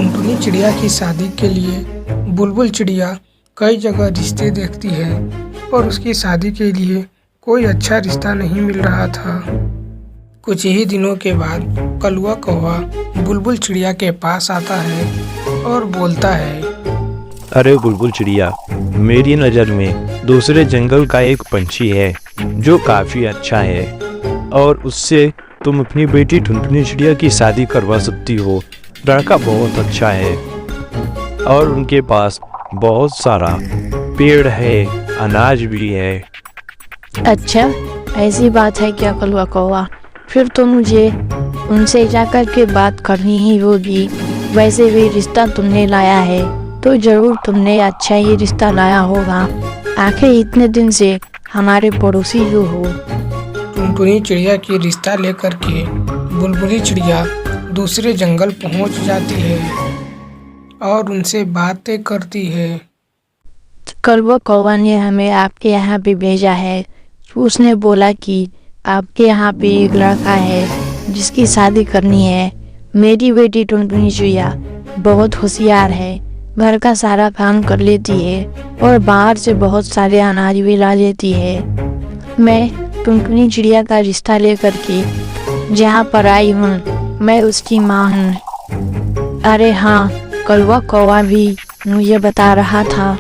टुनटुनी चिड़िया की शादी के लिए बुलबुल चिड़िया कई जगह रिश्ते देखती है, पर उसकी शादी के लिए कोई अच्छा रिश्ता नहीं मिल रहा था। कुछ ही दिनों के बाद कलुआ कौवा बुलबुल चिड़िया के पास आता है और बोलता है, अरे बुलबुल चिड़िया, मेरी नज़र में दूसरे जंगल का एक पंछी है जो काफ़ी अच्छा है और उससे तुम अपनी बेटी टुनटुनी चिड़िया की शादी करवा सकती हो। लड़का बहुत अच्छा है और उनके पास बहुत सारा पेड़ है, अनाज भी है। अच्छा, ऐसी बात है क्या कलुआ कौवा? फिर तो मुझे उनसे जाकर के बात करनी ही होगी। वैसे भी रिश्ता तुमने लाया है तो जरूर तुमने अच्छा ही रिश्ता लाया होगा। आखिर इतने दिन से हमारे पड़ोसी जो हो। टुनटुनी चिड़िया की रिश्ता लेकर के बुलबुली चिड़िया दूसरे जंगल पहुंच जाती है और उनसे बातें करती है। कलुआ कौवा ने हमें आपके यहाँ पे भेजा है। उसने बोला कि आपके यहाँ पे एक लड़का है जिसकी शादी करनी है। मेरी बेटी टुनटुनी चिड़िया बहुत होशियार है, घर का सारा काम कर लेती है और बाहर से बहुत सारे अनाज भी ला लेती है। मैं टुनटुनी चिड़िया का रिश्ता लेकर के जहाँ पर आई हूँ, मैं उसकी माँ हूँ। अरे हाँ, कलुआ कौवा भी मुझे बता रहा था,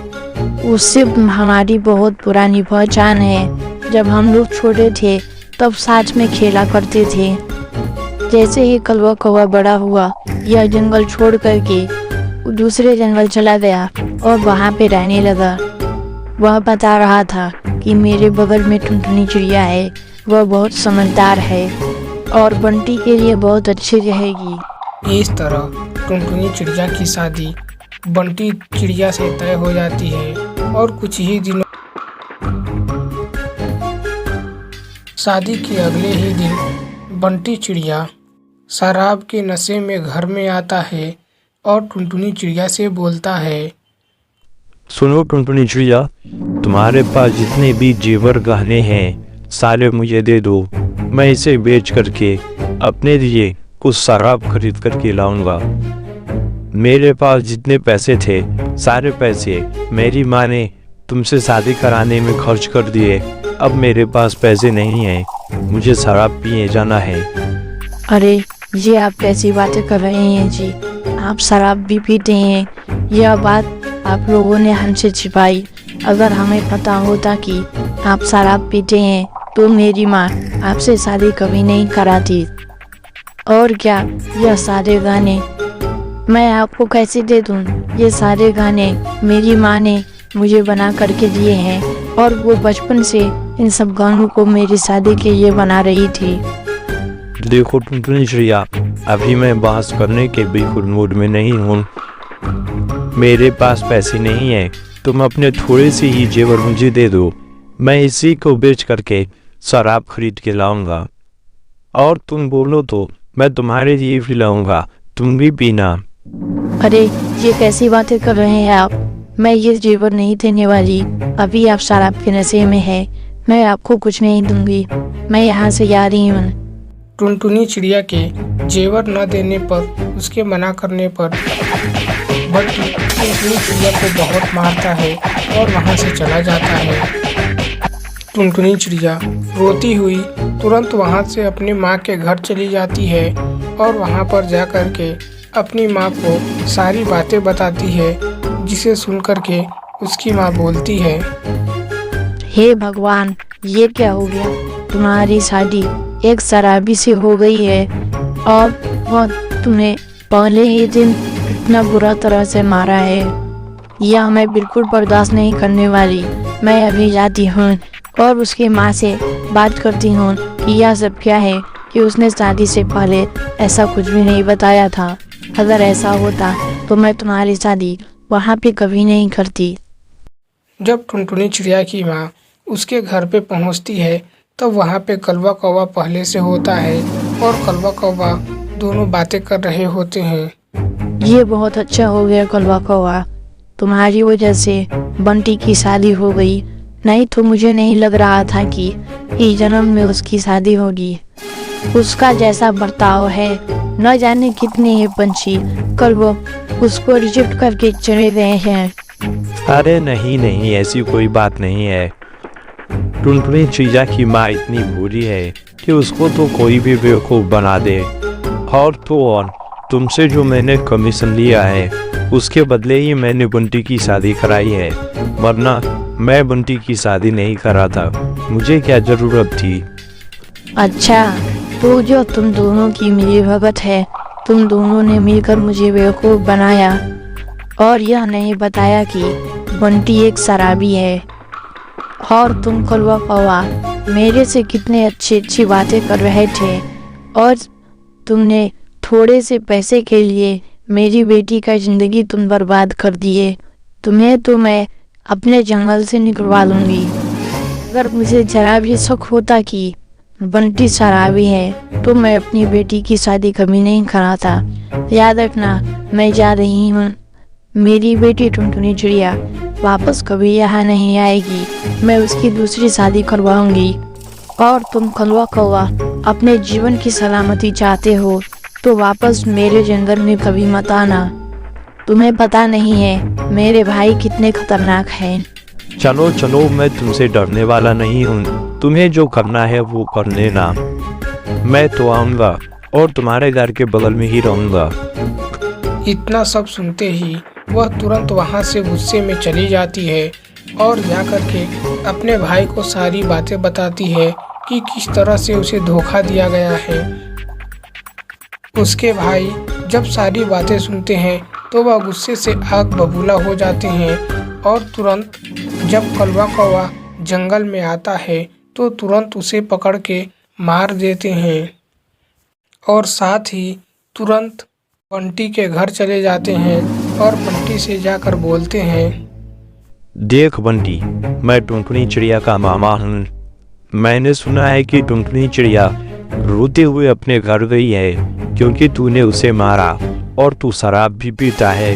उससे हमारी बहुत पुरानी पहचान है। जब हम लोग छोटे थे तब साथ में खेला करते थे। जैसे ही कलुआ कौवा बड़ा हुआ, यह जंगल छोड़ करके दूसरे जंगल चला गया और वहाँ पे रहने लगा। वह बता रहा था कि मेरे बगल में टुनटुनी चिड़िया है, वह बहुत समझदार है और बंटी के लिए बहुत अच्छी रहेगी। इस तरह टुनटुनी चिड़िया की शादी बंटी चिड़िया से तय हो जाती है और कुछ ही दिनों शादी के अगले ही दिन बंटी चिड़िया शराब के नशे में घर में आता है और टुनटुनी चिड़िया से बोलता है, सुनो टुनटुनी चिड़िया, तुम्हारे पास जितने भी जेवर गहने हैं सारे मुझे दे दो। मैं इसे बेच करके अपने लिए कुछ शराब खरीद करके लाऊंगा। मेरे पास जितने पैसे थे सारे पैसे मेरी माँ ने तुमसे शादी कराने में खर्च कर दिए। अब मेरे पास पैसे नहीं हैं, मुझे शराब पिए जाना है। अरे ये आप कैसी बातें कर रहे हैं जी? आप शराब भी पीते हैं? यह बात आप लोगों ने हमसे छिपाई। अगर हमें पता होता कि आप शराब पीते हैं तो मेरी माँ आपसे शादी कभी नहीं कराती। और क्या, यह सारे गाने मैं आपको कैसे दे दूँ? ये सारे गाने मेरी माँ ने मुझे बना करके दिए हैं और वो बचपन से इन सब गानों को मेरी शादी के लिए बना रही थी। देखो टुनटुनी चिड़िया, अभी मैं बहस करने के बिल्कुल मूड में नहीं हूँ। मेरे पास पैसे नहीं है, तुम अपने थोड़े से ही जेवर मुझे दे दो, मैं इसी को बेच करके शराब खरीद के लाऊंगा। और तुम बोलो तो मैं तुम्हारे लिए भी लाऊंगा, तुम भी पीना। अरे ये कैसी बातें कर रहे हैं आप? मैं ये जेवर नहीं देने वाली। अभी आप शराब के नशे में है, मैं आपको कुछ नहीं दूंगी। मैं यहाँ से जा रही हूँ। टुनटुनी चिड़िया के जेवर न देने पर, उसके मना करने पर बंटी टुनटुनी चिड़िया को बहुत मारता है और वहाँ से चला जाता है। टुनटुनी चिड़िया रोती हुई तुरंत वहाँ से अपनी माँ के घर चली जाती है और वहाँ पर जा कर के अपनी माँ को सारी बातें बताती है, जिसे सुन कर के उसकी माँ बोलती है, हे भगवान, ये क्या हो गया? तुम्हारी शादी एक शराबी से हो गई है और वह तुम्हें पहले ही दिन इतना बुरा तरह से मारा है। यह मैं बिल्कुल बर्दाश्त नहीं करने वाली। मैं अभी जाती हूँ और उसकी माँ से बात करती हूँ कि यह सब क्या है, कि उसने शादी से पहले ऐसा कुछ भी नहीं बताया था। अगर ऐसा होता तो मैं तुम्हारी शादी वहाँ पे कभी नहीं करती। जब टुनटुनी चिड़िया की माँ उसके घर पे पहुँचती है तब वहाँ पे कलुआ कौवा पहले से होता है और कलुआ कौवा दोनों बातें कर रहे होते हैं। ये बहुत अच्छा हो गया कलुआ कौवा, तुम्हारी वजह से बंटी की शादी हो गई। नहीं तो मुझे नहीं लग रहा था कि इस जन्म में उसकी शादी होगी। उसका जैसा बर्ताव है न जाने कितने ही पंछी कल वो उसको रिजेक्ट करके चले गए हैं। अरे नहीं नहीं, ऐसी कोई बात नहीं है। टुनटुनी चिड़िया की माँ इतनी बुरी है कि उसको तो कोई भी बेवकूफ़ बना दे। और तो और तुमसे जो मैंने कमीशन लिया है उसके बदले ही मैंने बंटी की शादी कराई है, वरना मैं बंटी की शादी नहीं करा था। मुझे क्या ज़रूरत थी। अच्छा, तो जो तुम दोनों की मिलीभगत है, तुम दोनों ने मिलकर मुझे बेवकूफ़ बनाया और यह नहीं बताया कि बंटी एक शराबी है। और तुम कौवा कौवा मेरे से कितने अच्छी बातें कर रहे थे और तुमने थोड़े से पैसे के लिए मेरी बेटी का ज़िंदगी तुम बर्बाद कर दिए। तुम्हें तो मैं अपने जंगल से निकलवा लूँगी। अगर मुझे जरा भी शक होता कि बंटी शराबी है तो मैं अपनी बेटी की शादी कभी नहीं कराता। याद रखना, मैं जा रही हूँ। मेरी बेटी टुनटुनी चिड़िया वापस कभी यहाँ नहीं आएगी। मैं उसकी दूसरी शादी करवाऊंगी। और तुम कौवा कौवा अपने जीवन की सलामती चाहते हो तो वापस मेरे जंगल में कभी मत आना। तुम्हें पता नहीं है मेरे भाई कितने खतरनाक हैं। चलो चलो, मैं तुमसे डरने वाला नहीं हूँ। तुम्हें जो करना है वो कर लेना। मैं तो आऊँगा और तुम्हारे घर के बगल में ही रहूँगा। इतना सब सुनते ही वह तुरंत वहाँ से गुस्से में चली जाती है और जाकर के अपने भाई को सारी बातें बताती है कि किस तरह से उसे धोखा दिया गया है। उसके भाई जब सारी बातें सुनते हैं तो वह गुस्से से आग बबूला हो जाते हैं और तुरंत जब कौवा कौवा जंगल में आता है तो तुरंत उसे पकड़ के मार देते हैं और साथ ही तुरंत बंटी के घर चले जाते हैं और बंटी से जाकर बोलते हैं, देख बंटी, मैं टुनटुनी चिड़िया का मामा हूँ। मैंने सुना है कि टुनटुनी चिड़िया रोते हुए अपने घर गई है क्योंकि तूने उसे मारा और तू शराब भी पीता है।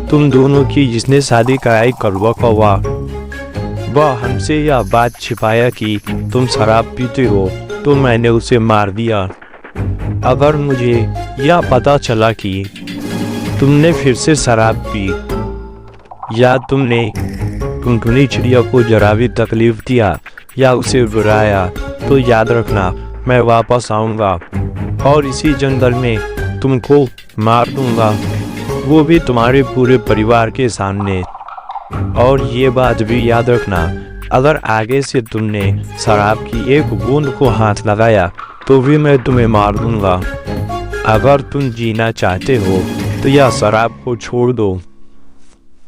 तुम दोनों की जिसने शादी कराई कौवा कौवा, वह हमसे यह बात छिपाया कि तुम शराब पीते हो तो मैंने उसे मार दिया। अगर मुझे यह पता चला कि तुमने फिर से शराब पी या तुमने टुनटुनी चिड़िया को जरा भी तकलीफ दिया या उसे बुराया तो याद रखना, मैं वापस आऊँगा और इसी जंगल में तुमको मार दूँगा, वो भी तुम्हारे पूरे परिवार के सामने। और ये बात भी याद रखना, अगर आगे से तुमने शराब की एक बूंद को हाथ लगाया तो भी मैं तुम्हें मार दूँगा। अगर तुम जीना चाहते हो तो यह शराब को छोड़ दो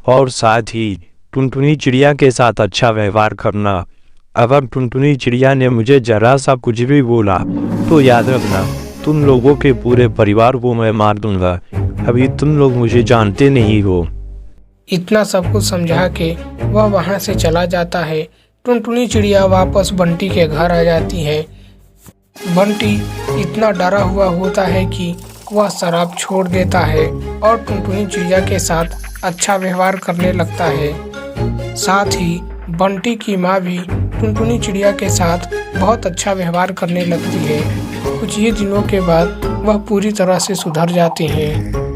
और साथ ही टुनटुनी चिड़िया के साथ अच्छा व्यवहार करना। अगर टुनटुनी चिड़िया ने मुझे जरा सा कुछ भी बोला तो याद रखना, तुम लोगों के पूरे परिवार को मैं मार दूंगा। अभी तुम लोग मुझे जानते नहीं हो। इतना सब कुछ समझा के वह वहाँ से चला जाता है। टुनटुनी चिड़िया वापस बंटी के घर आ जाती है। बंटी इतना डरा हुआ होता है कि वह शराब छोड़ देता है और टुनटुनी चिड़िया के साथ अच्छा व्यवहार करने लगता है। साथ ही बंटी की माँ भी टुनटुनी चिड़िया के साथ बहुत अच्छा व्यवहार करने लगती है। कुछ ही दिनों के बाद वह पूरी तरह से सुधर जाती हैं।